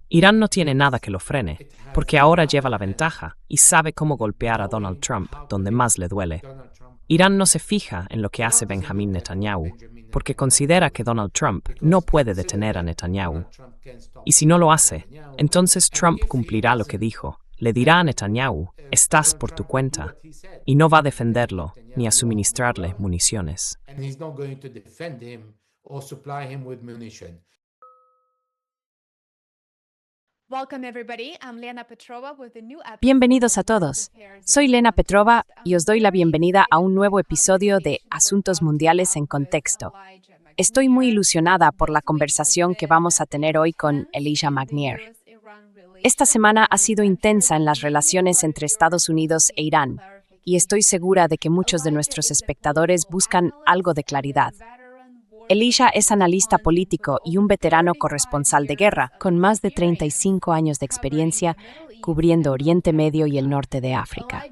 Irán no tiene nada que lo frene, porque ahora lleva la ventaja y sabe cómo golpear a Donald Trump donde más le duele. Irán no se fija en lo que hace Benjamin Netanyahu, porque considera que Donald Trump no puede detener a Netanyahu. Y si no lo hace, entonces Trump cumplirá lo que dijo. Le dirá a Netanyahu, estás por tu cuenta, y no va a defenderlo ni a suministrarle municiones. Bienvenidos a todos. Soy Lena Petrova y os doy la bienvenida a un nuevo episodio de Asuntos Mundiales en Contexto. Estoy muy ilusionada por la conversación que vamos a tener hoy con Elijah Magnier. Esta semana ha sido intensa en las relaciones entre Estados Unidos e Irán, y estoy segura de que muchos de nuestros espectadores buscan algo de claridad. Elijah es analista político y un veterano corresponsal de guerra, con más de 35 años de experiencia cubriendo Oriente Medio y el norte de África.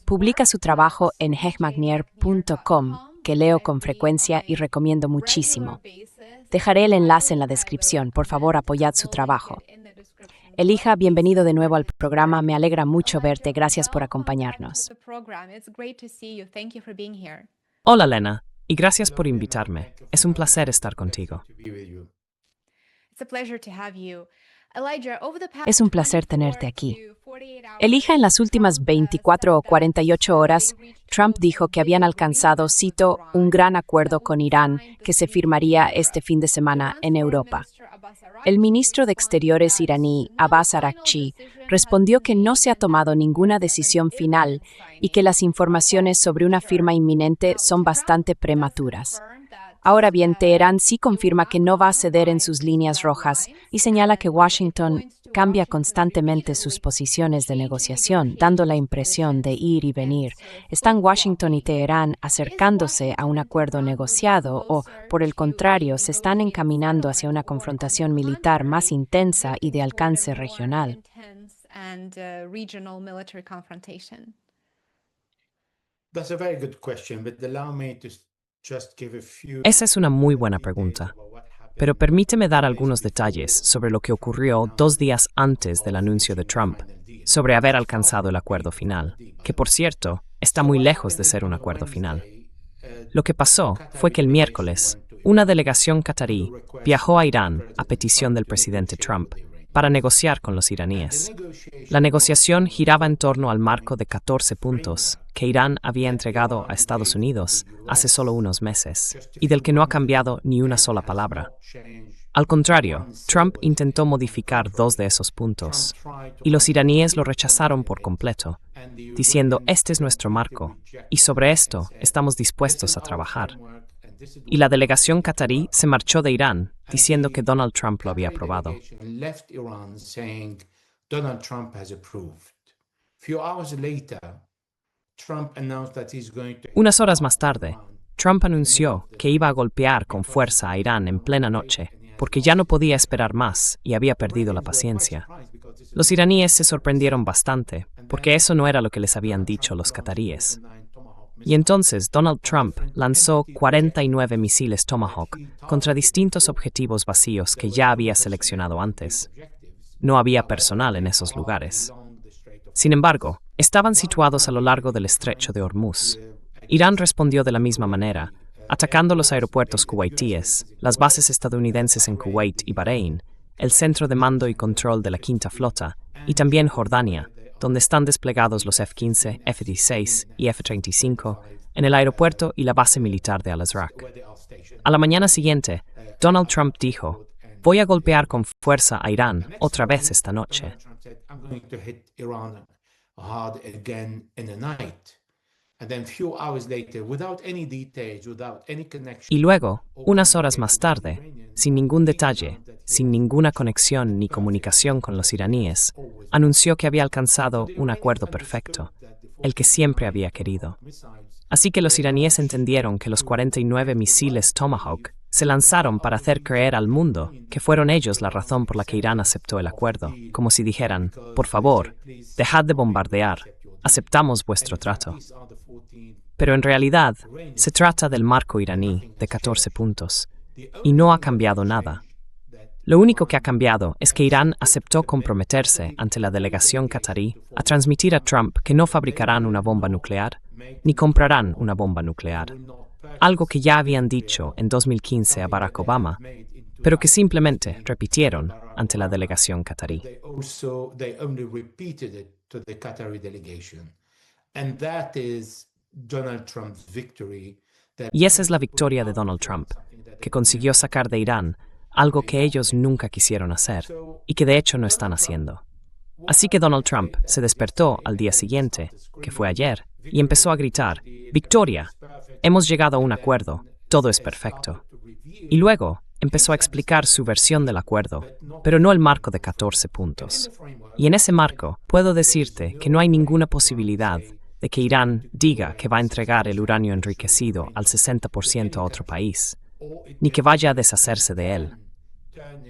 Publica su trabajo en hegmagnier.com, que leo con frecuencia y recomiendo muchísimo. Dejaré el enlace en la descripción, por favor apoyad su trabajo. Elijah, bienvenido de nuevo al programa, me alegra mucho verte, gracias por acompañarnos. Hola Lena, y gracias por invitarme. Es un placer estar contigo. Es un placer tenerte aquí. Elijah, en las últimas 24 o 48 horas, Trump dijo que habían alcanzado, cito, un gran acuerdo con Irán que se firmaría este fin de semana en Europa. El ministro de Exteriores iraní, Abbas Araghchi, respondió que no se ha tomado ninguna decisión final y que las informaciones sobre una firma inminente son bastante prematuras. Ahora bien, Teherán sí confirma que no va a ceder en sus líneas rojas y señala que Washington cambia constantemente sus posiciones de negociación, dando la impresión de ir y venir. ¿Están Washington y Teherán acercándose a un acuerdo negociado o, por el contrario, se están encaminando hacia una confrontación militar más intensa y de alcance regional? Esa es una muy buena pregunta, pero permíteme dar algunos detalles sobre lo que ocurrió 2 días antes del anuncio de Trump sobre haber alcanzado el acuerdo final, que por cierto, está muy lejos de ser un acuerdo final. Lo que pasó fue que el miércoles, una delegación catarí viajó a Irán a petición del presidente Trump para negociar con los iraníes. La negociación giraba en torno al marco de 14 puntos que Irán había entregado a Estados Unidos hace solo unos meses, y del que no ha cambiado ni una sola palabra. Al contrario, Trump intentó modificar 2 de esos puntos, y los iraníes lo rechazaron por completo, diciendo, este es nuestro marco, y sobre esto estamos dispuestos a trabajar. Y la delegación catarí se marchó de Irán, diciendo que Donald Trump lo había aprobado. Unas horas más tarde, Trump anunció que iba a golpear con fuerza a Irán en plena noche, porque ya no podía esperar más y había perdido la paciencia. Los iraníes se sorprendieron bastante, porque eso no era lo que les habían dicho los cataríes. Y entonces Donald Trump lanzó 49 misiles Tomahawk contra distintos objetivos vacíos que ya había seleccionado antes. No había personal en esos lugares. Sin embargo, estaban situados a lo largo del estrecho de Hormuz. Irán respondió de la misma manera, atacando los aeropuertos kuwaitíes, las bases estadounidenses en Kuwait y Bahrein, el centro de mando y control de la Quinta Flota, y también Jordania, donde están desplegados los F-15, F-16 y F-35, en el aeropuerto y la base militar de Al-Azraq. A la mañana siguiente, Donald Trump dijo, voy a golpear con fuerza a Irán otra vez esta noche. Y luego, unas horas más tarde, sin ningún detalle, sin ninguna conexión ni comunicación con los iraníes, anunció que había alcanzado un acuerdo perfecto, el que siempre había querido. Así que los iraníes entendieron que los 49 misiles Tomahawk se lanzaron para hacer creer al mundo que fueron ellos la razón por la que Irán aceptó el acuerdo, como si dijeran, por favor, dejad de bombardear, aceptamos vuestro trato. Pero en realidad, se trata del marco iraní de 14 puntos, y no ha cambiado nada. Lo único que ha cambiado es que Irán aceptó comprometerse ante la delegación qatarí a transmitir a Trump que no fabricarán una bomba nuclear ni comprarán una bomba nuclear, algo que ya habían dicho en 2015 a Barack Obama, pero que simplemente repitieron ante la delegación qatarí. They only repeated it to the Qatari delegation. And that is Donald Trump's victory. Y esa es la victoria de Donald Trump, que consiguió sacar de Irán algo que ellos nunca quisieron hacer y que de hecho no están haciendo. Así que Donald Trump se despertó al día siguiente, que fue ayer, y empezó a gritar: «Victoria, hemos llegado a un acuerdo, todo es perfecto». Y luego empezó a explicar su versión del acuerdo, pero no el marco de 14 puntos. Y en ese marco puedo decirte que no hay ninguna posibilidad de que Irán diga que va a entregar el uranio enriquecido al 60% a otro país, ni que vaya a deshacerse de él.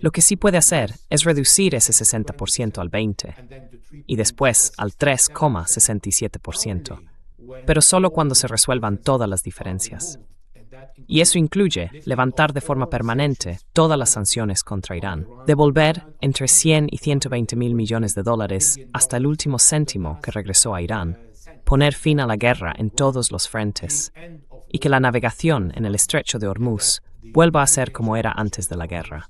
Lo que sí puede hacer es reducir ese 60% al 20% y después al 3,67%, pero solo cuando se resuelvan todas las diferencias. Y eso incluye levantar de forma permanente todas las sanciones contra Irán, devolver entre 100 y 120 mil millones de dólares hasta el último céntimo que regresó a Irán, poner fin a la guerra en todos los frentes y que la navegación en el estrecho de Hormuz vuelva a ser como era antes de la guerra.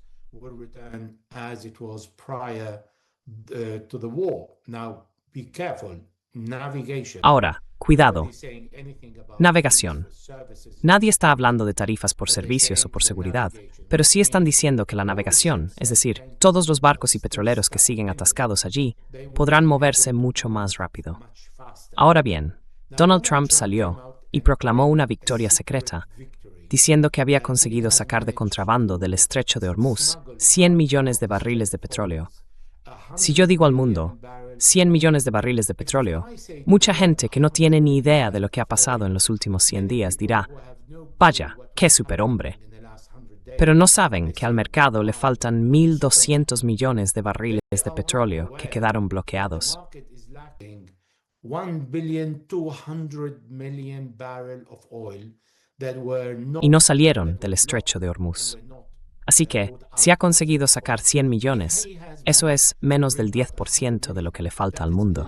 Ahora, cuidado. Navegación. Nadie está hablando de tarifas por servicios o por seguridad, pero sí están diciendo que la navegación, es decir, todos los barcos y petroleros que siguen atascados allí, podrán moverse mucho más rápido. Ahora bien, Donald Trump salió y proclamó una victoria secreta, diciendo que había conseguido sacar de contrabando del estrecho de Hormuz 100 millones de barriles de petróleo. Si yo digo al mundo 100 millones de barriles de petróleo, mucha gente que no tiene ni idea de lo que ha pasado en los últimos 100 días dirá: «Vaya, qué superhombre». Pero no saben que al mercado le faltan 1.200 millones de barriles de petróleo que quedaron bloqueados. 1,2 billion barrels of oil that were not Y no salieron del estrecho de Hormuz. Así que, si ha conseguido sacar 100 millones, eso es menos del 10% de lo que le falta al mundo.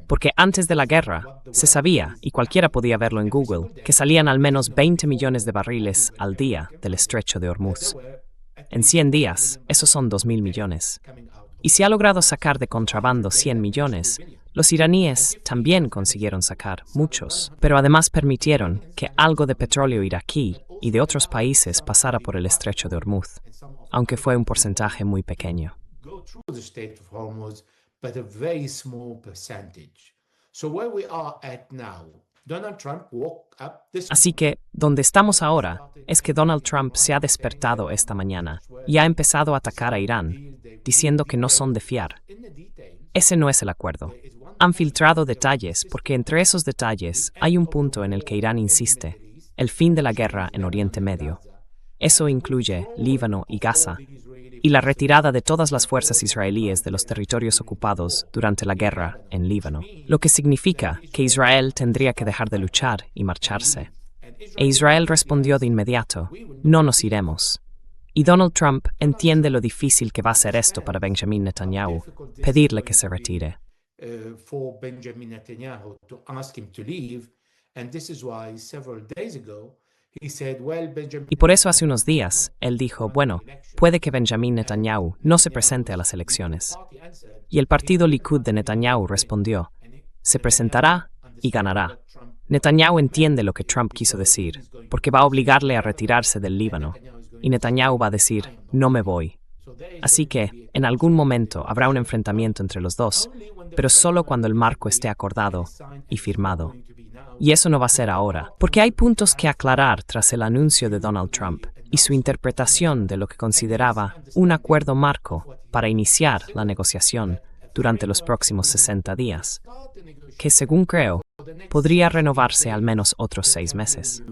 Porque antes de la guerra, se sabía, y cualquiera podía verlo en Google, que salían al menos 20 millones de barriles al día del estrecho de Hormuz. En 100 días, esos son 2.000 millones. Y si ha logrado sacar de contrabando 100 millones, los iraníes también consiguieron sacar muchos, pero además permitieron que algo de petróleo iraquí y de otros países pasara por el estrecho de Hormuz, aunque fue un porcentaje muy pequeño. Así que, donde estamos ahora, es que Donald Trump se ha despertado esta mañana y ha empezado a atacar a Irán, diciendo que no son de fiar. Ese no es el acuerdo. Han filtrado detalles porque entre esos detalles hay un punto en el que Irán insiste: el fin de la guerra en Oriente Medio. Eso incluye Líbano y Gaza, y la retirada de todas las fuerzas israelíes de los territorios ocupados durante la guerra en Líbano, lo que significa que Israel tendría que dejar de luchar y marcharse. E Israel respondió de inmediato: no nos iremos. Y Donald Trump entiende lo difícil que va a ser esto para Benjamin Netanyahu, pedirle que se retire. Y por eso hace unos días, él dijo: bueno, puede que Benjamin Netanyahu no se presente a las elecciones. Y el partido Likud de Netanyahu respondió: se presentará y ganará. Netanyahu entiende lo que Trump quiso decir, porque va a obligarle a retirarse del Líbano. Y Netanyahu va a decir: no me voy. Así que, en algún momento habrá un enfrentamiento entre los dos, pero solo cuando el marco esté acordado y firmado. Y eso no va a ser ahora, porque hay puntos que aclarar tras el anuncio de Donald Trump y su interpretación de lo que consideraba un acuerdo marco para iniciar la negociación durante los próximos 60 días, que según creo, podría renovarse al menos otros 6 meses.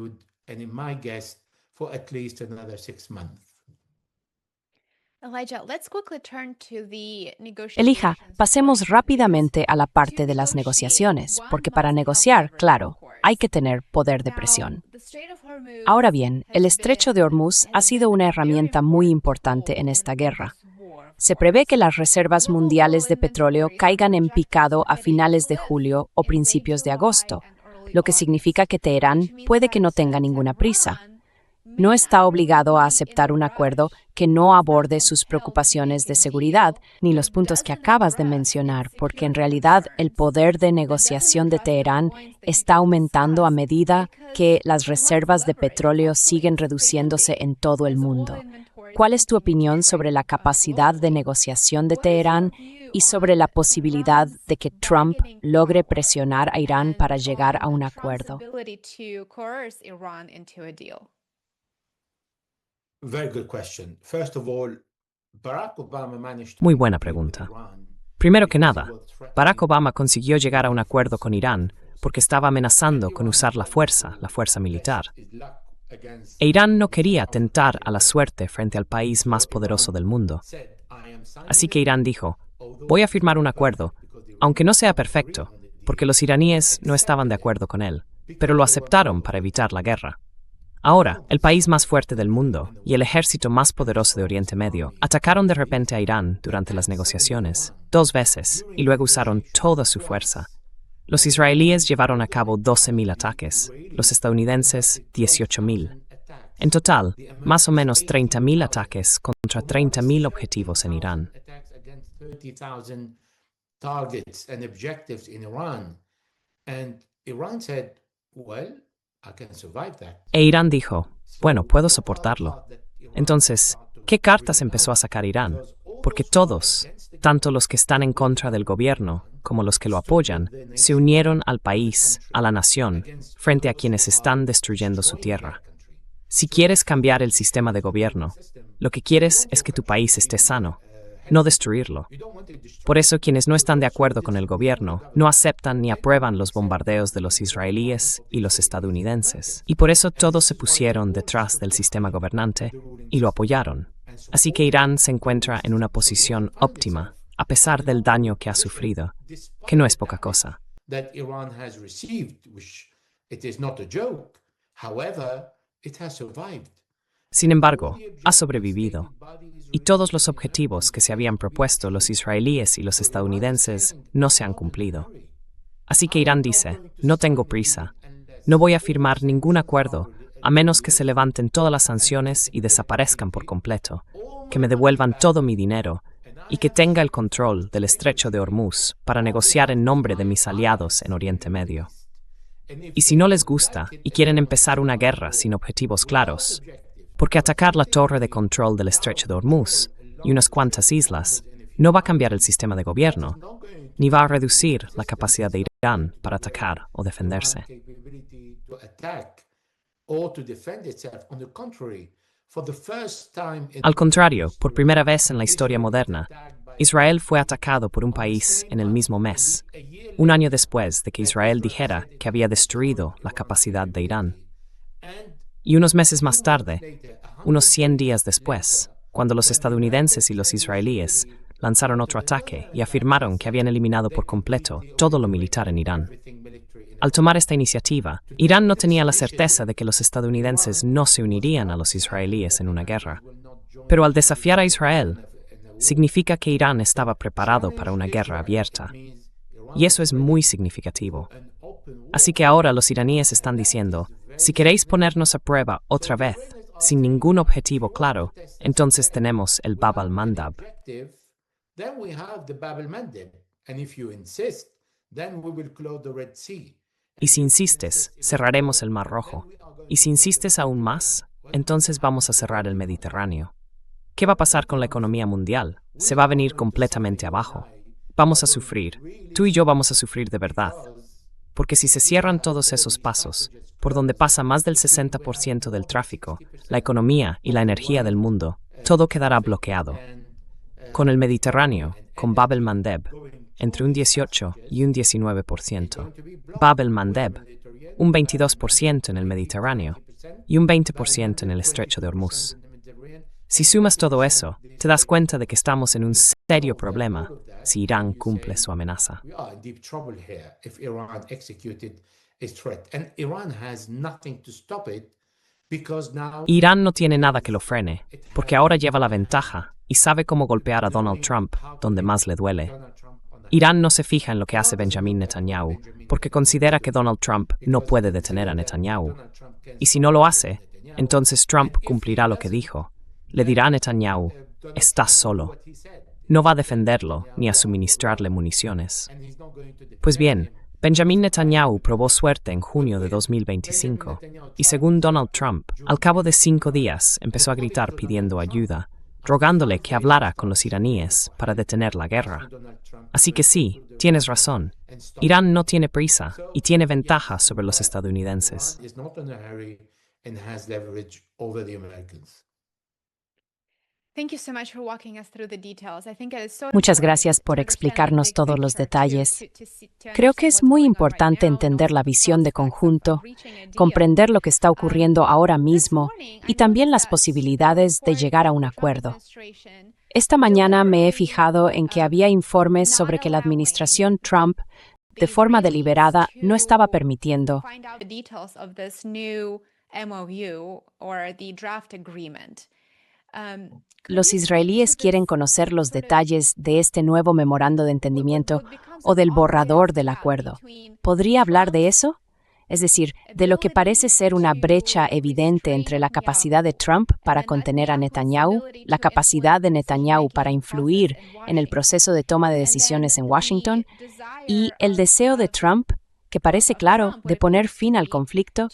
Elija, pasemos rápidamente a la parte de las negociaciones, porque para negociar, claro, hay que tener poder de presión. Ahora bien, el estrecho de Hormuz ha sido una herramienta muy importante en esta guerra. Se prevé que las reservas mundiales de petróleo caigan en picado a finales de julio o principios de agosto, lo que significa que Teherán puede que no tenga ninguna prisa. No está obligado a aceptar un acuerdo que no aborde sus preocupaciones de seguridad ni los puntos que acabas de mencionar, porque en realidad el poder de negociación de Teherán está aumentando a medida que las reservas de petróleo siguen reduciéndose en todo el mundo. ¿Cuál es tu opinión sobre la capacidad de negociación de Teherán y sobre la posibilidad de que Trump logre presionar a Irán para llegar a un acuerdo? Very good question. First of all, Barack Obama managed to Muy buena pregunta. Primero que nada, Barack Obama consiguió llegar a un acuerdo con Irán porque estaba amenazando con usar la fuerza militar. E Irán no quería tentar a la suerte frente al país más poderoso del mundo. Así que Irán dijo, voy a firmar un acuerdo, aunque no sea perfecto, porque los iraníes no estaban de acuerdo con él, pero lo aceptaron para evitar la guerra. Ahora, el país más fuerte del mundo y el ejército más poderoso de Oriente Medio atacaron de repente a Irán durante las negociaciones, 2 veces, y luego usaron toda su fuerza. Los israelíes llevaron a cabo 12.000 ataques, los estadounidenses 18.000. En total, más o menos 30.000 ataques contra 30.000 objetivos en Irán. E Irán dijo, bueno, puedo soportarlo. Entonces, ¿qué cartas empezó a sacar Irán? Porque todos, tanto los que están en contra del gobierno como los que lo apoyan, se unieron al país, a la nación, frente a quienes están destruyendo su tierra. Si quieres cambiar el sistema de gobierno, lo que quieres es que tu país esté sano, no destruirlo. Por eso quienes no están de acuerdo con el gobierno no aceptan ni aprueban los bombardeos de los israelíes y los estadounidenses. Y por eso todos se pusieron detrás del sistema gobernante y lo apoyaron. Así que Irán se encuentra en una posición óptima, a pesar del daño que ha sufrido, que no es poca cosa. Sin embargo, ha sobrevivido, y todos los objetivos que se habían propuesto los israelíes y los estadounidenses no se han cumplido. Así que Irán dice, no tengo prisa, no voy a firmar ningún acuerdo a menos que se levanten todas las sanciones y desaparezcan por completo, que me devuelvan todo mi dinero y que tenga el control del estrecho de Hormuz para negociar en nombre de mis aliados en Oriente Medio. Y si no les gusta y quieren empezar una guerra sin objetivos claros, porque atacar la torre de control del estrecho de Hormuz y unas cuantas islas no va a cambiar el sistema de gobierno, ni va a reducir la capacidad de Irán para atacar o defenderse. Al contrario, por primera vez en la historia moderna, Israel fue atacado por un país en el mismo mes, un año después de que Israel dijera que había destruido la capacidad de Irán. Y unos meses más tarde, unos 100 días después, cuando los estadounidenses y los israelíes lanzaron otro ataque y afirmaron que habían eliminado por completo todo lo militar en Irán. Al tomar esta iniciativa, Irán no tenía la certeza de que los estadounidenses no se unirían a los israelíes en una guerra. Pero al desafiar a Israel, significa que Irán estaba preparado para una guerra abierta. Y eso es muy significativo. Así que ahora los iraníes están diciendo, si queréis ponernos a prueba otra vez, sin ningún objetivo claro, entonces tenemos el Bab al-Mandab. Y si insistes, cerraremos el Mar Rojo. Y si insistes aún más, entonces vamos a cerrar el Mediterráneo. ¿Qué va a pasar con la economía mundial? Se va a venir completamente abajo. Vamos a sufrir. Tú y yo vamos a sufrir de verdad. Porque si se cierran todos esos pasos, por donde pasa más del 60% del tráfico, la economía y la energía del mundo, todo quedará bloqueado. Con el Mediterráneo, con Bab el-Mandeb, entre un 18 y un 19%. Bab el-Mandeb, un 22% en el Mediterráneo y un 20% en el estrecho de Hormuz. Si sumas todo eso, te das cuenta de que estamos en un serio problema si Irán cumple su amenaza. We are in deep trouble here if Iran executed its threat. And Iran has nothing to stop it because now Irán no tiene nada que lo frene, porque ahora lleva la ventaja y sabe cómo golpear a Donald Trump donde más le duele. Donald Trump on the Irán no se fija en lo que hace Benjamin Netanyahu, porque considera que Donald Trump no puede detener a Netanyahu. Donald Trump can Y si no lo hace, entonces Trump cumplirá lo que dijo. Le dirá a Netanyahu, estás solo. what he said. No va a defenderlo ni a suministrarle municiones. And he's not going to defend Pues bien, Benjamin Netanyahu probó suerte en junio de 2025 y según Donald Trump, al cabo de 5 días empezó a gritar pidiendo ayuda, rogándole que hablara con los iraníes para detener la guerra. Donald Trump Así que sí, tienes razón. Irán no tiene prisa y tiene ventaja sobre los estadounidenses. is not in a hurry and has leverage over the Americans. Muchas gracias por explicarnos todos los detalles. Creo que es muy importante entender la visión de conjunto, comprender lo que está ocurriendo ahora mismo y también las posibilidades de llegar a un acuerdo. Esta mañana me he fijado en que había informes sobre que la administración Trump, de forma deliberada, no estaba permitiendo Los israelíes quieren conocer los detalles de este nuevo memorando de entendimiento o del borrador del acuerdo. ¿Podría hablar de eso? Es decir, de lo que parece ser una brecha evidente entre la capacidad de Trump para contener a Netanyahu, la capacidad de Netanyahu para influir en el proceso de toma de decisiones en Washington, y el deseo de Trump, que parece claro, de poner fin al conflicto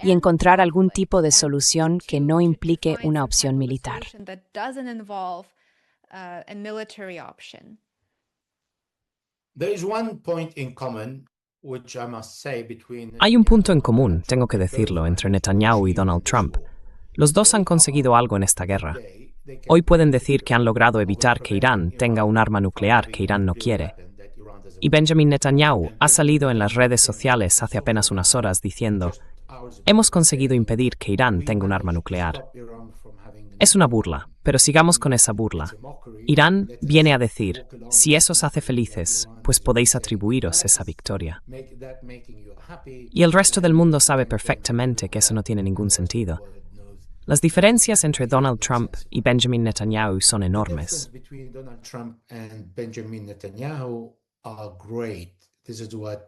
y encontrar algún tipo de solución que no implique una opción militar. There is one point in common which I must say between Hay un punto en común, tengo que decirlo, entre Netanyahu y Donald Trump. Los dos han conseguido algo en esta guerra. Hoy pueden decir que han logrado evitar que Irán tenga un arma nuclear que Irán no quiere. Y Benjamin Netanyahu ha salido en las redes sociales hace apenas unas horas diciendo: hemos conseguido impedir que Irán tenga un arma nuclear. Es una burla, pero sigamos con esa burla. Irán viene a decir: si eso os hace felices, pues podéis atribuiros esa victoria. Y el resto del mundo sabe perfectamente que eso no tiene ningún sentido. Las diferencias entre Donald Trump y Benjamin Netanyahu son enormes. between Donald Trump and Benjamin Netanyahu are great. This is what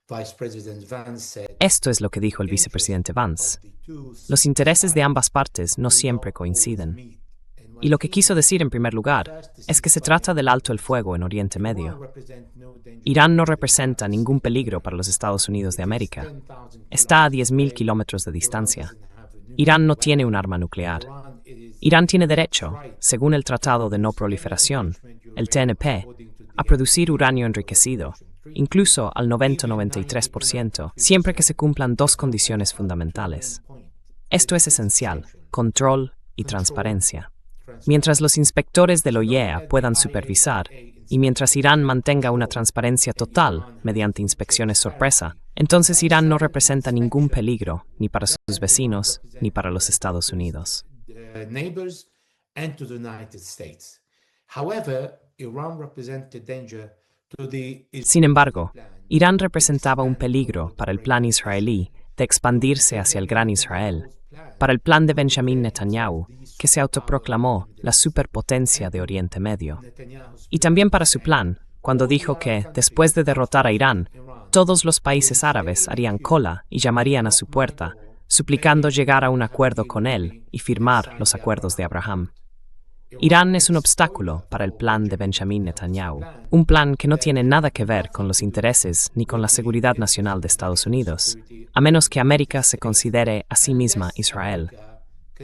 Vice President Vance said. Esto es lo que dijo el vicepresidente Vance. Los intereses de ambas partes no siempre coinciden. Y lo que quiso decir en primer lugar es que se trata del alto el fuego en Oriente Medio. Irán no representa ningún peligro para los Estados Unidos de América. Está a 10.000 kilómetros de distancia. Irán no tiene un arma nuclear. Irán tiene derecho, según el Tratado de No Proliferación, el TNP, a producir uranio enriquecido, incluso al 90-93%, siempre que se cumplan dos condiciones fundamentales. Esto es esencial: control y transparencia. Mientras los inspectores de la OIEA puedan supervisar, y mientras Irán mantenga una transparencia total mediante inspecciones sorpresa, entonces Irán no representa ningún peligro, ni para sus vecinos, ni para los Estados Unidos. Neighbors and to the United States. However, Iran represents a danger to the Sin embargo, Irán representaba un peligro para el plan israelí de expandirse hacia el Gran Israel, para el plan de Benjamin Netanyahu, que se autoproclamó la superpotencia de Oriente Medio, y también para su plan, cuando dijo que, después de derrotar a Irán, todos los países árabes harían cola y llamarían a su puerta, suplicando llegar a un acuerdo con él y firmar los acuerdos de Abraham. Irán es un obstáculo para el plan de Benjamin Netanyahu, un plan que no tiene nada que ver con los intereses ni con la seguridad nacional de Estados Unidos, a menos que América se considere a sí misma Israel,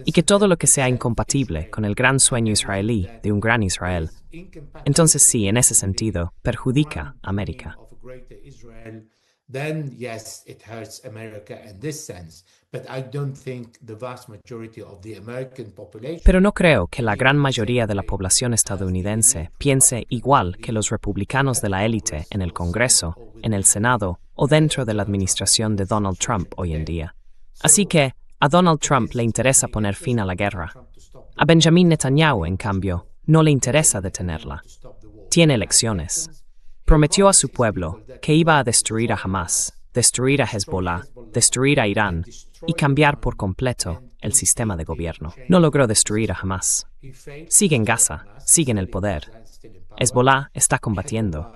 y que todo lo que sea incompatible con el gran sueño israelí de un gran Israel, entonces sí, en ese sentido, perjudica a América. Then yes, it hurts America in this sense, but I don't think the vast majority of the American population. Pero no creo que la gran mayoría de la población estadounidense piense igual que los republicanos de la élite en el Congreso, en el Senado o dentro de la administración de Donald Trump hoy en día. Así que a Donald Trump le interesa poner fin a la guerra. A Benjamin Netanyahu, en cambio, no le interesa detenerla. Tiene elecciones. Prometió a su pueblo que iba a destruir a Hamas, destruir a Hezbollah, destruir a Irán y cambiar por completo el sistema de gobierno. No logró destruir a Hamas. Sigue en Gaza, sigue en el poder. Hezbollah está combatiendo.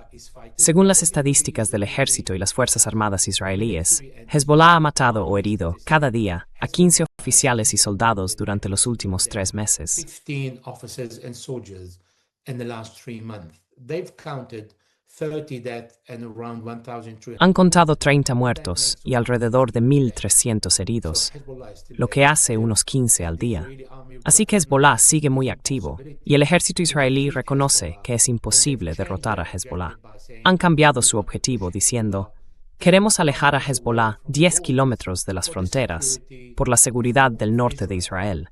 Según las estadísticas del ejército y las fuerzas armadas israelíes, Hezbollah ha matado o herido cada día a 15 oficiales y soldados durante los últimos 3 meses. 15 officers and soldiers in the last 3 months. They've counted 30 deaths and around 1,300. Han contado 30 muertos y alrededor de 1.300 heridos, lo que hace unos 15 al día. Así que Hezbollah sigue muy activo, y el ejército israelí reconoce que es imposible derrotar a Hezbollah. Han cambiado su objetivo diciendo: queremos alejar a Hezbollah 10 kilómetros de las fronteras, por la seguridad del norte de Israel.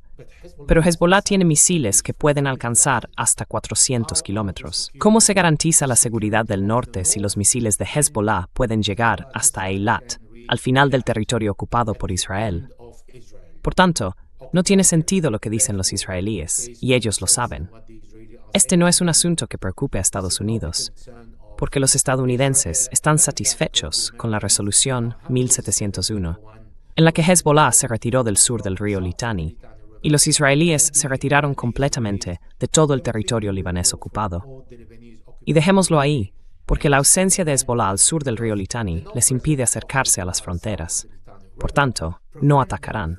Pero Hezbollah tiene misiles que pueden alcanzar hasta 400 kilómetros. ¿Cómo se garantiza la seguridad del norte si los misiles de Hezbollah pueden llegar hasta Eilat, al final del territorio ocupado por Israel? Por tanto, no tiene sentido lo que dicen los israelíes, y ellos lo saben. Este no es un asunto que preocupe a Estados Unidos, porque los estadounidenses están satisfechos con la resolución 1701, en la que Hezbollah se retiró del sur del río Litani, y los israelíes se retiraron completamente de todo el territorio libanés ocupado. Y dejémoslo ahí, porque la ausencia de Hezbollah al sur del río Litani les impide acercarse a las fronteras. Por tanto, no atacarán.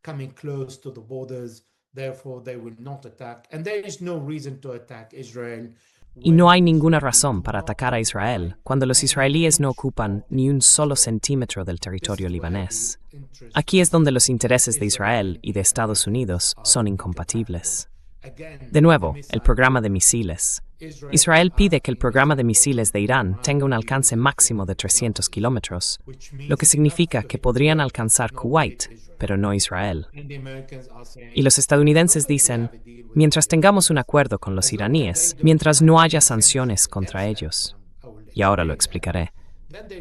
Coming close to the borders, therefore they will not attack, and there is no reason to attack Israel. Y no hay ninguna razón para atacar a Israel cuando los israelíes no ocupan ni un solo centímetro del territorio libanés. Aquí es donde los intereses de Israel y de Estados Unidos son incompatibles. De nuevo, el programa de misiles. Israel pide que el programa de misiles de Irán tenga un alcance máximo de 300 kilómetros, lo que significa que podrían alcanzar Kuwait, pero no Israel. Y los estadounidenses dicen: mientras tengamos un acuerdo con los iraníes, mientras no haya sanciones contra ellos. Y ahora lo explicaré.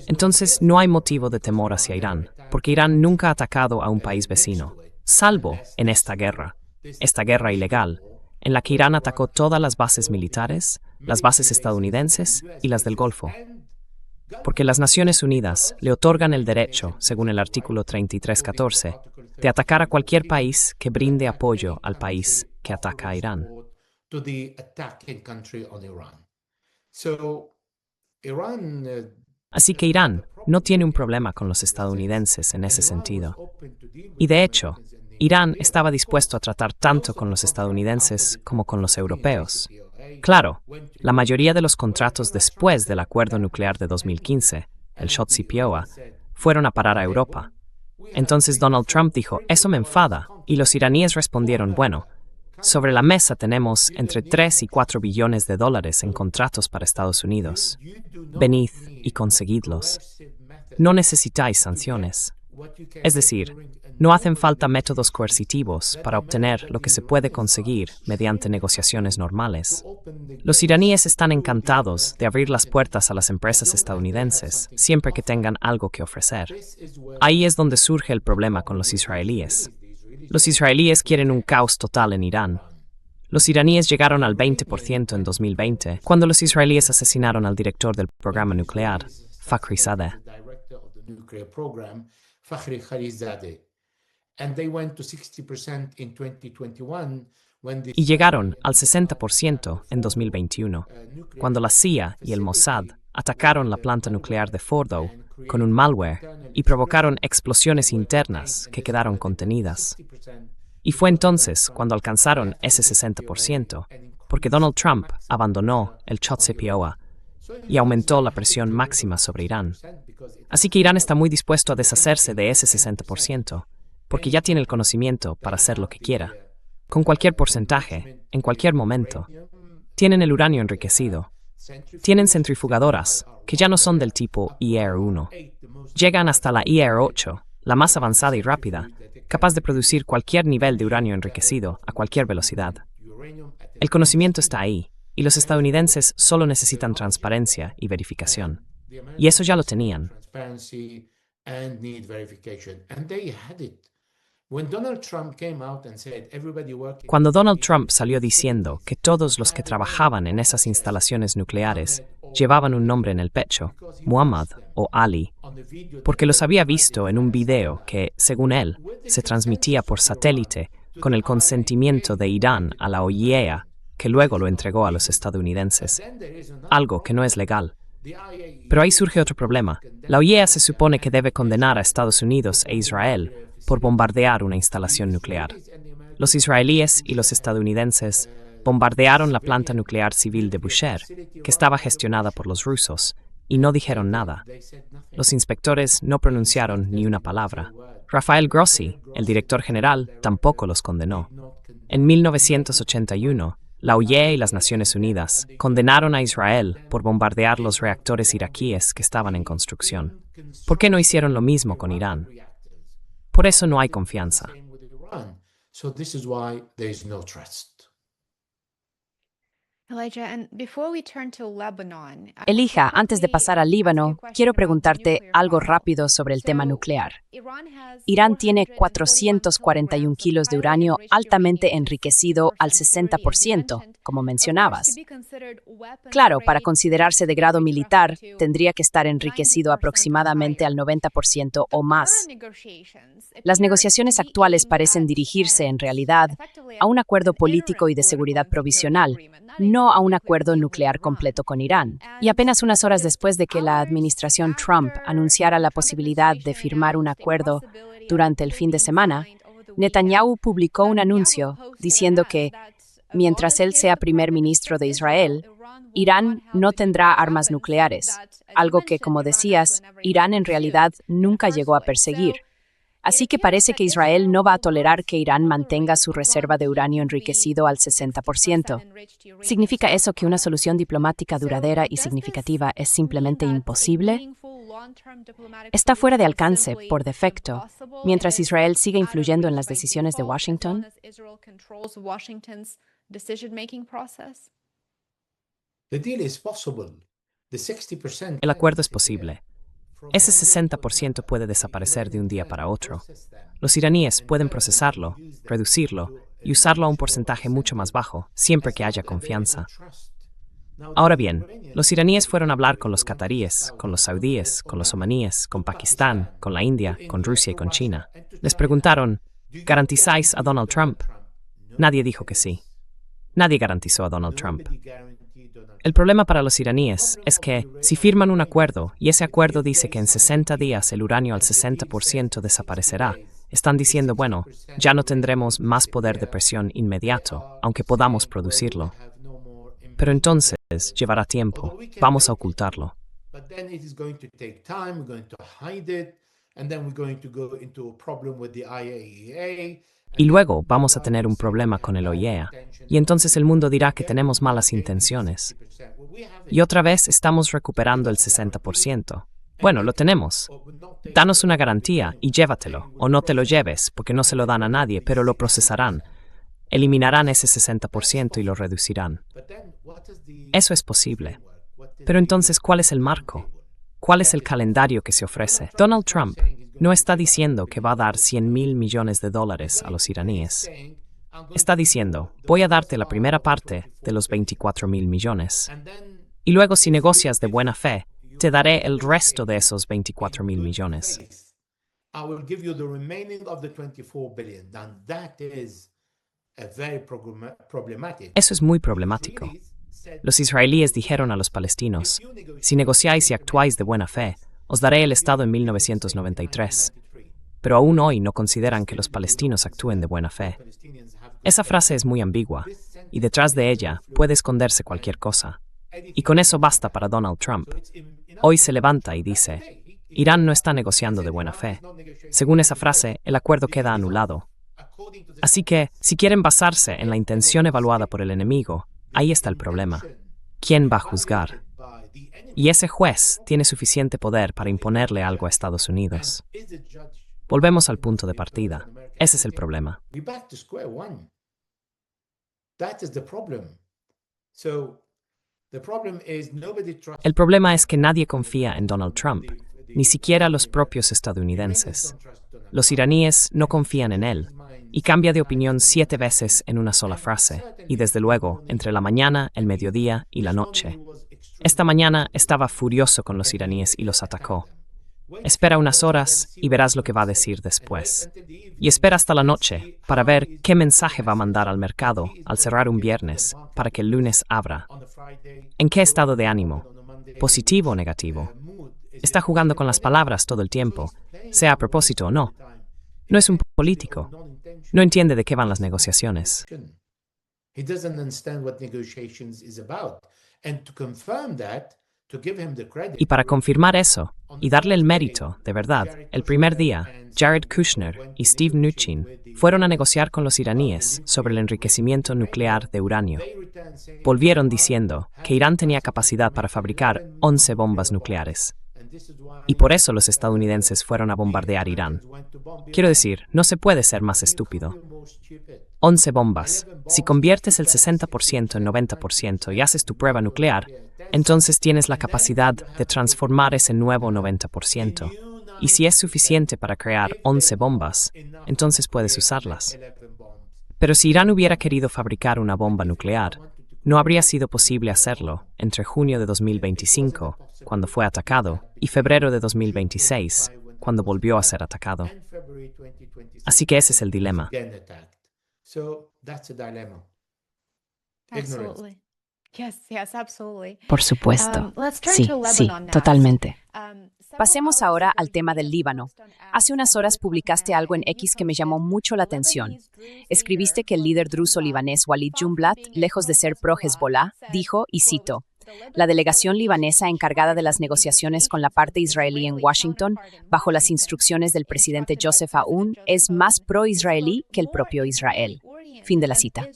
Entonces no hay motivo de temor hacia Irán, porque Irán nunca ha atacado a un país vecino, salvo en esta guerra ilegal, en la que Irán atacó todas las bases militares, las bases estadounidenses y las del Golfo. Porque las Naciones Unidas le otorgan el derecho, según el artículo 3314, de atacar a cualquier país que brinde apoyo al país que ataca a Irán. Así que Irán no tiene un problema con los estadounidenses en ese sentido. Y de hecho, Irán estaba dispuesto a tratar tanto con los estadounidenses como con los europeos. Claro, la mayoría de los contratos después del acuerdo nuclear de 2015, el JCPOA, fueron a parar a Europa. Entonces Donald Trump dijo: eso me enfada, y los iraníes respondieron: bueno, sobre la mesa tenemos entre 3 y 4 billones de dólares en contratos para Estados Unidos. Venid y conseguidlos. No necesitáis sanciones. Es decir, no hacen falta métodos coercitivos para obtener lo que se puede conseguir mediante negociaciones normales. Los iraníes están encantados de abrir las puertas a las empresas estadounidenses siempre que tengan algo que ofrecer. Ahí es donde surge el problema con los israelíes. Los israelíes quieren un caos total en Irán. Los iraníes llegaron al 20% en 2020, cuando los israelíes asesinaron al director del programa nuclear, Fakhrizadeh. Y llegaron al 60% en 2021, cuando la CIA y el Mossad atacaron la planta nuclear de Fordow con un malware y provocaron explosiones internas que quedaron contenidas. Y fue entonces cuando alcanzaron ese 60%, porque Donald Trump abandonó el JCPOA y aumentó la presión máxima sobre Irán. Así que Irán está muy dispuesto a deshacerse de ese 60%, porque ya tiene el conocimiento para hacer lo que quiera. Con cualquier porcentaje, en cualquier momento. Tienen el uranio enriquecido. Tienen centrifugadoras, que ya no son del tipo IR-1. Llegan hasta la IR-8, la más avanzada y rápida, capaz de producir cualquier nivel de uranio enriquecido a cualquier velocidad. El conocimiento está ahí, y los estadounidenses solo necesitan transparencia y verificación. Y eso ya lo tenían. When Donald Trump came out and said everybody working Cuando Donald Trump salió diciendo que todos los que trabajaban en esas instalaciones nucleares llevaban un nombre en el pecho, Muhammad o Ali, on the video porque los había visto en un video que, según él, se transmitía por satélite con el consentimiento de Irán a la OIEA, que luego lo entregó a los estadounidenses, then there is another algo que no es legal. the IAEA Pero ahí surge otro problema. La OIEA se supone que debe condenar a Estados Unidos e Israel por bombardear una instalación nuclear. Los israelíes y los estadounidenses bombardearon la planta nuclear civil de Bushehr, que estaba gestionada por los rusos, y no dijeron nada. Los inspectores no pronunciaron ni una palabra. Rafael Grossi, el director general, tampoco los condenó. En 1981, la OIEA y las Naciones Unidas condenaron a Israel por bombardear los reactores iraquíes que estaban en construcción. ¿Por qué no hicieron lo mismo con Irán? Por eso no hay confianza. same with Iran. So this is why there is no trust. Elijah, and before we turn to Lebanon, Elija, antes de pasar al Líbano, quiero preguntarte algo rápido sobre el tema nuclear. Irán tiene 441 kilos de uranio altamente enriquecido al 60%, como mencionabas. Claro, para considerarse de grado militar, tendría que estar enriquecido aproximadamente al 90% o más. Las negociaciones actuales parecen dirigirse, en realidad, a un acuerdo político y de seguridad provisional, no a un acuerdo nuclear completo con Irán. Y apenas unas horas después de que la administración Trump anunciara la posibilidad de firmar un acuerdo durante el fin de semana, Netanyahu publicó un anuncio diciendo que, mientras él sea primer ministro de Israel, Irán no tendrá armas nucleares, algo que, como decías, Irán en realidad nunca llegó a perseguir. Así que parece que Israel no va a tolerar que Irán mantenga su reserva de uranio enriquecido al 60%. ¿Significa eso que una solución diplomática duradera y significativa es simplemente imposible? Está fuera de alcance, por defecto, mientras Israel siga influyendo en las decisiones de Washington. The deal is possible. The 60% El acuerdo es posible. Ese 60% puede desaparecer de un día para otro. Los iraníes pueden procesarlo, reducirlo y usarlo a un porcentaje mucho más bajo, siempre que haya confianza. Ahora bien, los iraníes fueron a hablar con los cataríes, con los saudíes, con los omaníes, con Pakistán, con la India, con Rusia y con China. Les preguntaron, ¿garantizáis a Donald Trump? Nadie dijo que sí. Nadie garantizó a Donald Trump. El problema para los iraníes es que, si firman un acuerdo y ese acuerdo dice que en 60 días el uranio al 60% desaparecerá, están diciendo, bueno, ya no tendremos más poder de presión inmediato, aunque podamos producirlo. Pero entonces llevará tiempo, vamos a ocultarlo. But then it is going to take time, we're going to hide it, and then we're going to go into a problem with the IAEA. Y luego vamos a tener un problema con el OIEA, y entonces el mundo dirá que tenemos malas intenciones. Y otra vez estamos recuperando el 60%. Bueno, lo tenemos. Danos una garantía y llévatelo, o no te lo lleves, porque no se lo dan a nadie, pero lo procesarán. Eliminarán ese 60% y lo reducirán. Eso es posible. Pero entonces, ¿cuál es el marco? ¿Cuál es el calendario que se ofrece? Donald Trump no está diciendo que va a dar $100,000 millones a los iraníes. Está diciendo, voy a darte la primera parte de los 24,000 millones. Y luego, si negocias de buena fe, te daré el resto de esos 24,000 millones. I will give you the remaining of the 24 billion. And that is a very problematic. Eso es muy problemático. Los israelíes dijeron a los palestinos, si negociáis y actuáis de buena fe, os daré el Estado en 1993. Pero aún hoy no consideran que los palestinos actúen de buena fe. Esa frase es muy ambigua, y detrás de ella puede esconderse cualquier cosa. Y con eso basta para Donald Trump. Hoy se levanta y dice, Irán no está negociando de buena fe. Según esa frase, el acuerdo queda anulado. Así que, si quieren basarse en la intención evaluada por el enemigo, ahí está el problema. ¿Quién va a juzgar? Y ese juez tiene suficiente poder para imponerle algo a Estados Unidos. Volvemos al punto de partida. Ese es el problema. We're back to square one. That is the problem. So the problem is nobody trusts. El problema es que nadie confía en Donald Trump, ni siquiera los propios estadounidenses. Los iraníes no confían en él y cambia de opinión 7 veces en una sola frase, y desde luego entre la mañana, el mediodía y la noche. Esta mañana estaba furioso con los iraníes y los atacó. Espera unas horas y verás lo que va a decir después. Y espera hasta la noche para ver qué mensaje va a mandar al mercado al cerrar un viernes para que el lunes abra. ¿En qué estado de ánimo? ¿Positivo o negativo? Está jugando con las palabras todo el tiempo, sea a propósito o no. No es un político. No entiende de qué van las negociaciones. He doesn't understand what negotiations is about. And to confirm that, to give him the credit. Y para confirmar eso, y darle el mérito, de verdad, el primer día, Jared Kushner y Steve Mnuchin fueron a negociar con los iraníes sobre el enriquecimiento nuclear de uranio. Volvieron diciendo que Irán tenía capacidad para fabricar 11 bombas nucleares. Y por eso los estadounidenses fueron a bombardear Irán. Quiero decir, no se puede ser más estúpido. 11 bombas. Si conviertes el 60% en 90% y haces tu prueba nuclear, entonces tienes la capacidad de transformar ese nuevo 90%. Y si es suficiente para crear 11 bombas, entonces puedes usarlas. Pero si Irán hubiera querido fabricar una bomba nuclear, no habría sido posible hacerlo entre junio de 2025, cuando fue atacado, y febrero de 2026, cuando volvió a ser atacado. Así que ese es el dilema. So that's a dilemma. Absolutely. Yes, absolutely. Por supuesto. Let's turn Sí, to sí, Lebanon now. totalmente. Several Pasemos hours ahora ago, al tema del Líbano. Hace unas horas publicaste algo en X que me llamó mucho la atención. Escribiste que el líder druso libanés Walid Jumblat, lejos de ser pro-Hezbollah, dijo, y cito, la delegación libanesa encargada de las negociaciones con la parte israelí en Washington, bajo las instrucciones del presidente Joseph Aoun, es más pro-israelí que el propio Israel. Fin de la cita.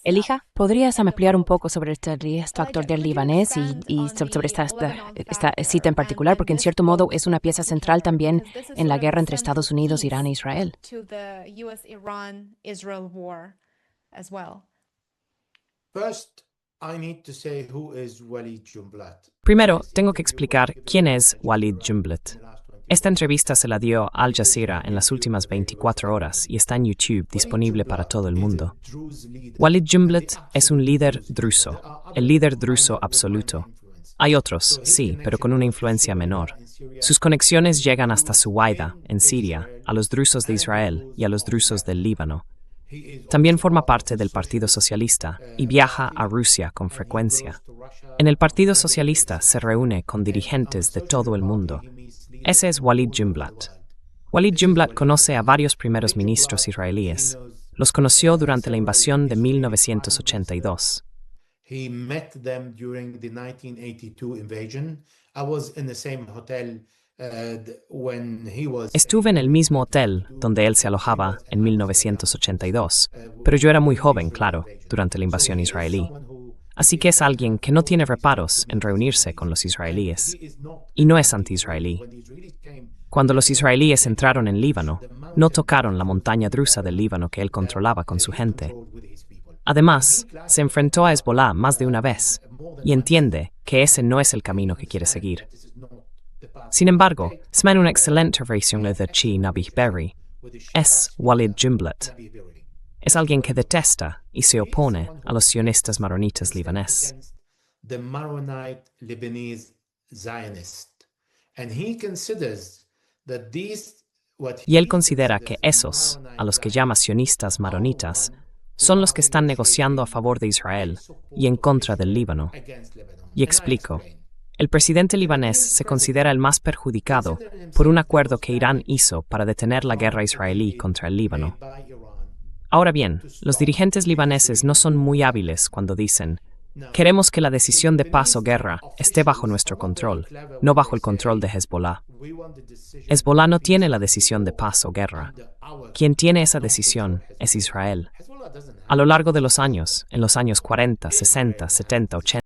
Elija, ¿podrías ampliar un poco sobre este actor del libanés y sobre esta cita en particular? Porque en cierto modo es una pieza central también en la guerra entre Estados Unidos, Irán e Israel. First, I need to say who is Walid Jumblat. Primero, tengo que explicar quién es Walid Jumblat. Esta entrevista se la dio Al Jazeera en las últimas 24 horas y está en YouTube disponible para todo el mundo. Walid Jumblat es un líder druso, el líder druso absoluto. Hay otros, sí, pero con una influencia menor. Sus conexiones llegan hasta Suwaida, en Siria, a los drusos de Israel y a los drusos del Líbano. También forma parte del Partido Socialista y viaja a Rusia con frecuencia. En el Partido Socialista se reúne con dirigentes de todo el mundo. Ese es Walid Jumblat. Walid Jumblat conoce a varios primeros ministros israelíes. Los conoció durante la invasión de 1982. He met them during the 1982 invasion. I was in the same hotel when he was. Estuve en el mismo hotel donde él se alojaba en 1982, pero yo era muy joven, claro, durante la invasión israelí. Así que es alguien que no tiene reparos en reunirse con los israelíes. Y no es anti-israelí. Cuando los israelíes entraron en Líbano, no tocaron la montaña drusa del Líbano que él controlaba con su gente. Además, se enfrentó a Hezbollah más de una vez y entiende que ese no es el camino que quiere seguir. Sin embargo, Smen una excelente versión de Chi Nabih Berri. Es Walid Jumblat. Es alguien que detesta y se opone a los sionistas maronitas libaneses. The Maronite Lebanese Zionist. And he considers that these Y él considera que esos, a los que llama sionistas maronitas, son los que están negociando a favor de Israel y en contra del Líbano. Y explico. El presidente libanés se considera el más perjudicado por un acuerdo que Irán hizo para detener la guerra israelí contra el Líbano. Ahora bien, los dirigentes libaneses no son muy hábiles cuando dicen, queremos que la decisión de paz o guerra esté bajo nuestro control, no bajo el control de Hezbollah. Hezbollah no tiene la decisión de paz o guerra. Quien tiene esa decisión es Israel. A lo largo de los años, en los años 40, 60, 70, 80,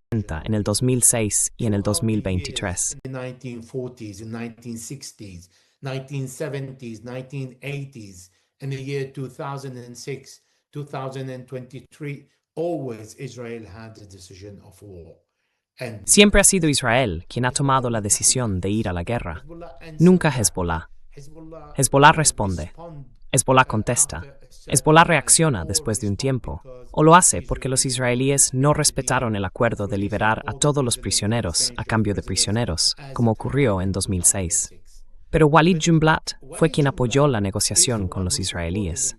en el 2006 y en el 2023. 1940s, 1960s, 1970s, 1980s, in the year 2006, 2023, always Israel had the decision of war. Siempre ha sido Israel quien ha tomado la decisión de ir a la guerra, nunca Hezbollah. Hezbollah responde. Hezbollah contesta. Hezbollah reacciona después de un tiempo, o lo hace porque los israelíes no respetaron el acuerdo de liberar a todos los prisioneros a cambio de prisioneros, como ocurrió en 2006. Pero Walid Jumblat fue quien apoyó la negociación con los israelíes.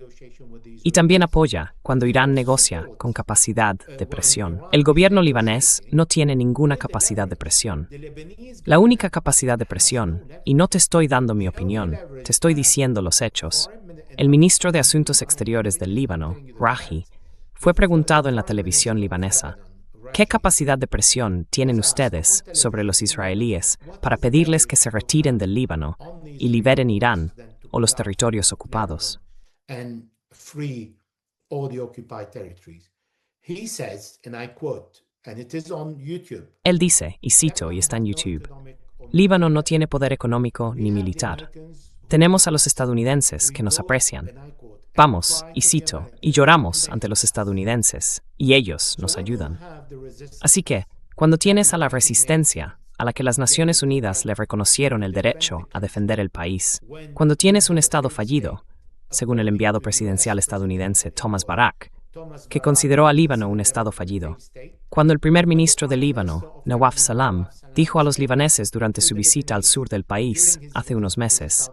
Y también apoya cuando Irán negocia con capacidad de presión. El gobierno libanés no tiene ninguna capacidad de presión. La única capacidad de presión, y no te estoy dando mi opinión, te estoy diciendo los hechos. El ministro de Asuntos Exteriores del Líbano, Raji, fue preguntado en la televisión libanesa: ¿qué capacidad de presión tienen ustedes sobre los israelíes para pedirles que se retiren del Líbano y liberen Irán o los territorios ocupados? Free all the occupied territories. He says, and I quote, and it is on YouTube. Él dice, y cito, y está en YouTube: Líbano no tiene poder económico ni militar. Tenemos a los estadounidenses que nos aprecian. Vamos, y cito, y lloramos ante los estadounidenses, y ellos nos ayudan. Así que, cuando tienes a la resistencia, a la que las Naciones Unidas le reconocieron el derecho a defender el país, cuando tienes un Estado fallido, según el enviado presidencial estadounidense Thomas Barak, que consideró a Líbano un Estado fallido, cuando el primer ministro de Líbano, Nawaf Salam, dijo a los libaneses durante su visita al sur del país hace unos meses: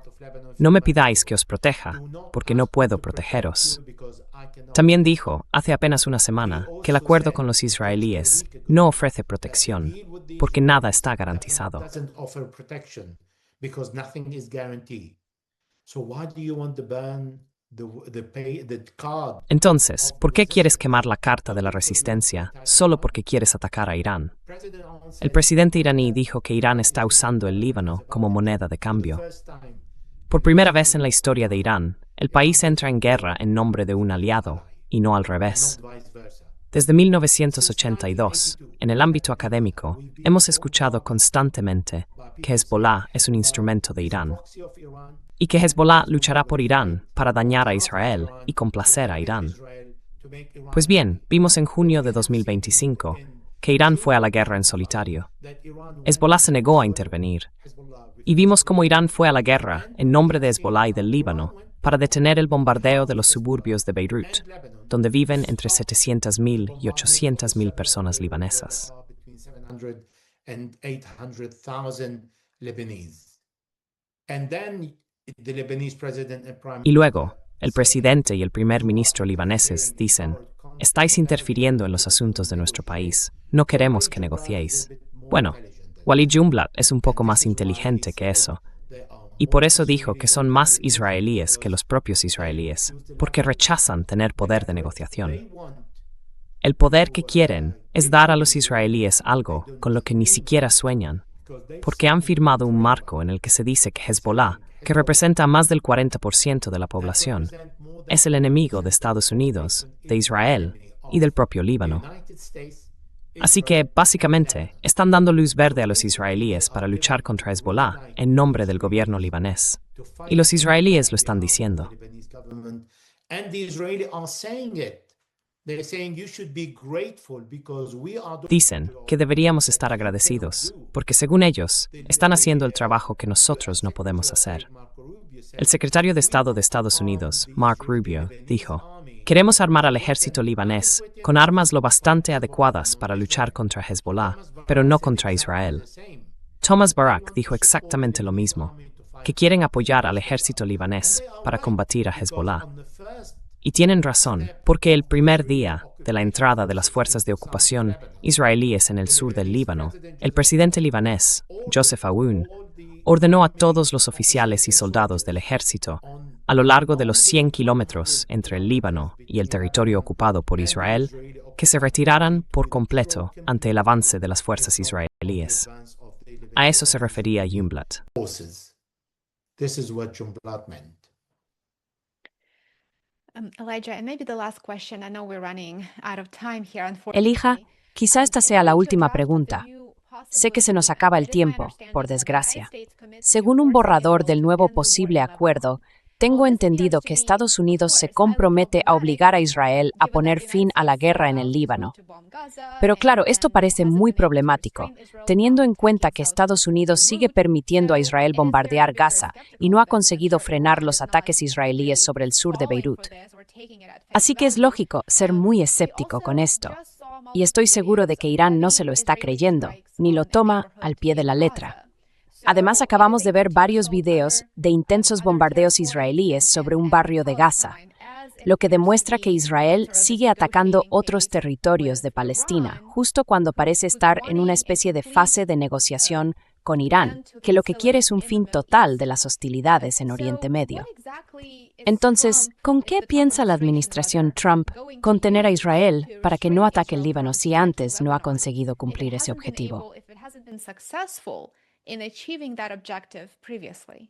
no me pidáis que os proteja, porque no puedo protegeros. También dijo, hace apenas una semana, que el acuerdo con los israelíes no ofrece protección, porque nada está garantizado. Entonces, ¿por qué quieres quemar la Carta de la Resistencia solo porque quieres atacar a Irán? El presidente iraní dijo que Irán está usando el Líbano como moneda de cambio. Por primera vez en la historia de Irán, el país entra en guerra en nombre de un aliado, y no al revés. Desde 1982, en el ámbito académico, hemos escuchado constantemente que Hezbollah es un instrumento de Irán, y que Hezbollah luchará por Irán para dañar a Israel y complacer a Irán. Pues bien, vimos en junio de 2025 que Irán fue a la guerra en solitario. Hezbollah se negó a intervenir. Y vimos cómo Irán fue a la guerra en nombre de Hezbollah y del Líbano para detener el bombardeo de los suburbios de Beirut, donde viven entre 700,000 y 800,000 personas libanesas. Y luego, el presidente y el primer ministro libaneses dicen: estáis interfiriendo en los asuntos de nuestro país, no queremos que negociéis. Bueno, Walid Jumblat es un poco más inteligente que eso, y por eso dijo que son más israelíes que los propios israelíes, porque rechazan tener poder de negociación. El poder que quieren es dar a los israelíes algo con lo que ni siquiera sueñan, porque han firmado un marco en el que se dice que Hezbollah, que representa más del 40% de la población, es el enemigo de Estados Unidos, de Israel y del propio Líbano. Así que, básicamente, están dando luz verde a los israelíes para luchar contra Hezbollah en nombre del gobierno libanés. Y los israelíes lo están diciendo. Dicen que deberíamos estar agradecidos, porque según ellos, están haciendo el trabajo que nosotros no podemos hacer. El secretario de Estado de Estados Unidos, Mark Rubio, dijo: queremos armar al ejército libanés con armas lo bastante adecuadas para luchar contra Hezbollah, pero no contra Israel. Thomas Barak dijo exactamente lo mismo, que quieren apoyar al ejército libanés para combatir a Hezbollah. Y tienen razón, porque el primer día de la entrada de las fuerzas de ocupación israelíes en el sur del Líbano, el presidente libanés, Joseph Aoun, ordenó a todos los oficiales y soldados del ejército, a lo largo de los 100 kilómetros entre el Líbano y el territorio ocupado por Israel, que se retiraran por completo ante el avance de las fuerzas israelíes. A eso se refería Jumblat. Elijah, quizá esta sea la última pregunta. Sé que se nos acaba el tiempo, por desgracia. Según un borrador del nuevo posible acuerdo, tengo entendido que Estados Unidos se compromete a obligar a Israel a poner fin a la guerra en el Líbano. Pero claro, esto parece muy problemático, teniendo en cuenta que Estados Unidos sigue permitiendo a Israel bombardear Gaza y no ha conseguido frenar los ataques israelíes sobre el sur de Beirut. Así que es lógico ser muy escéptico con esto. Y estoy seguro de que Irán no se lo está creyendo, ni lo toma al pie de la letra. Además, acabamos de ver varios videos de intensos bombardeos israelíes sobre un barrio de Gaza, lo que demuestra que Israel sigue atacando otros territorios de Palestina, justo cuando parece estar en una especie de fase de negociación con Irán, que lo que quiere es un fin total de las hostilidades en Oriente Medio. Entonces, ¿con qué piensa la administración Trump contener a Israel para que no ataque el Líbano si antes no ha conseguido cumplir ese objetivo? In achieving that objective previously.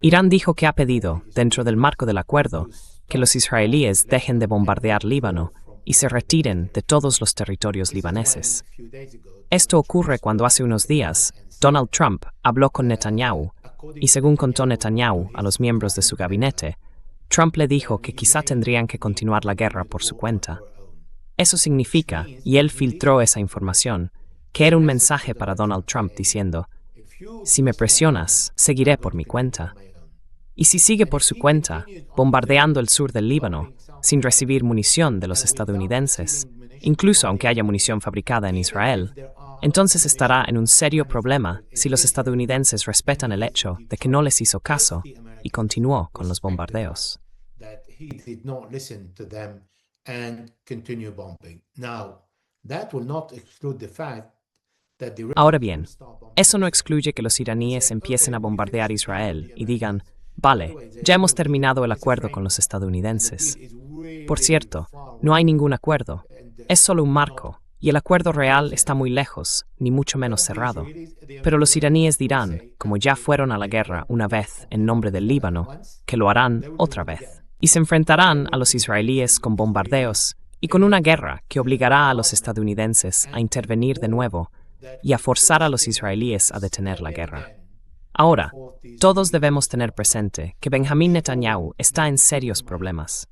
Irán dijo que ha pedido, dentro del marco del acuerdo, que los israelíes dejen de bombardear Líbano y se retiren de todos los territorios libaneses. Esto ocurre cuando hace unos días Donald Trump habló con Netanyahu y, según contó Netanyahu a los miembros de su gabinete, Trump le dijo que quizá tendrían que continuar la guerra por su cuenta. Eso significa, y él filtró esa información, que era un mensaje para Donald Trump diciendo: si me presionas, seguiré por mi cuenta. Y si sigue por su cuenta, bombardeando el sur del Líbano, sin recibir munición de los estadounidenses, incluso aunque haya munición fabricada en Israel, entonces estará en un serio problema si los estadounidenses respetan el hecho de que no les hizo caso y continuó con los bombardeos. Ahora bien, eso no excluye que los iraníes empiecen a bombardear Israel y digan: vale, ya hemos terminado el acuerdo con los estadounidenses. Por cierto, no hay ningún acuerdo, es solo un marco, y el acuerdo real está muy lejos, ni mucho menos cerrado. Pero los iraníes dirán, como ya fueron a la guerra una vez en nombre del Líbano, que lo harán otra vez. Y se enfrentarán a los israelíes con bombardeos y con una guerra que obligará a los estadounidenses a intervenir de nuevo y a forzar a los israelíes a detener la guerra. Ahora, todos debemos tener presente que Benjamín Netanyahu está en serios problemas.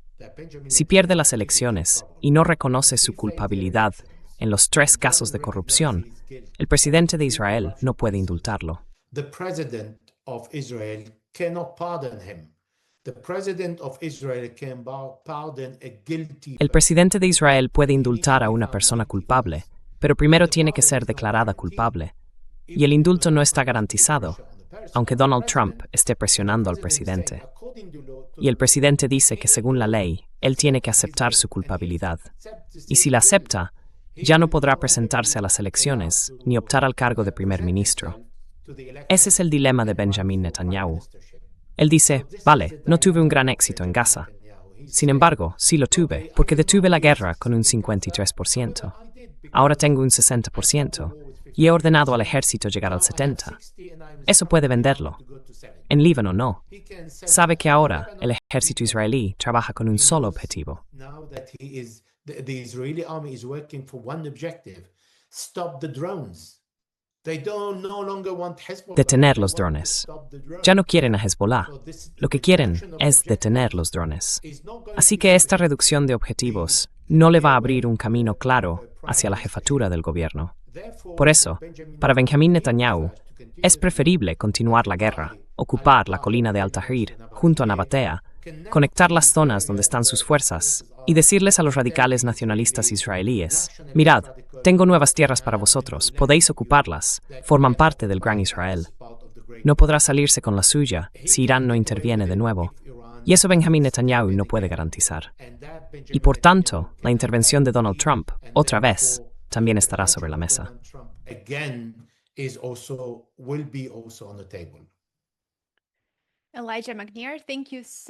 Si pierde las elecciones y no reconoce su culpabilidad en los 3 casos de corrupción, el presidente de Israel no puede indultarlo. El presidente de Israel puede indultar a una persona culpable, pero primero tiene que ser declarada culpable. Y el indulto no está garantizado, aunque Donald Trump esté presionando al presidente. Y el presidente dice que según la ley, él tiene que aceptar su culpabilidad. Y si la acepta, ya no podrá presentarse a las elecciones ni optar al cargo de primer ministro. Ese es el dilema de Benjamín Netanyahu. Él dice: vale, no tuve un gran éxito en Gaza. Sin embargo, sí lo tuve, porque detuve la guerra con un 53%. Ahora tengo un 60%, y he ordenado al ejército llegar al 70%. Eso puede venderlo. En Líbano no. Sabe que ahora el ejército israelí trabaja con un solo objetivo: detener los drones. Ya no quieren a Hezbollah. Lo que quieren es detener los drones. Así que esta reducción de objetivos no le va a abrir un camino claro hacia la jefatura del gobierno. Por eso, para Benjamín Netanyahu, es preferible continuar la guerra, ocupar la colina de Al-Tahrir junto a Nabatea, conectar las zonas donde están sus fuerzas y decirles a los radicales nacionalistas israelíes: mirad, tengo nuevas tierras para vosotros, podéis ocuparlas, forman parte del Gran Israel. No podrá salirse con la suya si Irán no interviene de nuevo, y eso Benjamín Netanyahu no puede garantizar. Y por tanto, la intervención de Donald Trump, otra vez, también estará sobre la mesa.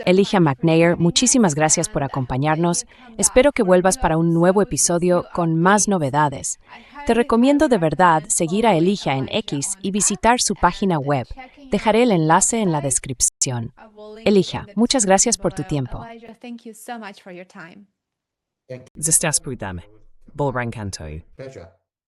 Elijah McNair, muchísimas gracias por acompañarnos. Espero que vuelvas para un nuevo episodio con más novedades. Te recomiendo de verdad seguir a Elijah en X y visitar su página web. Dejaré el enlace en la descripción. Elijah, muchas gracias por tu tiempo. Zestas púdame. Bol rancantoi. Pleasure.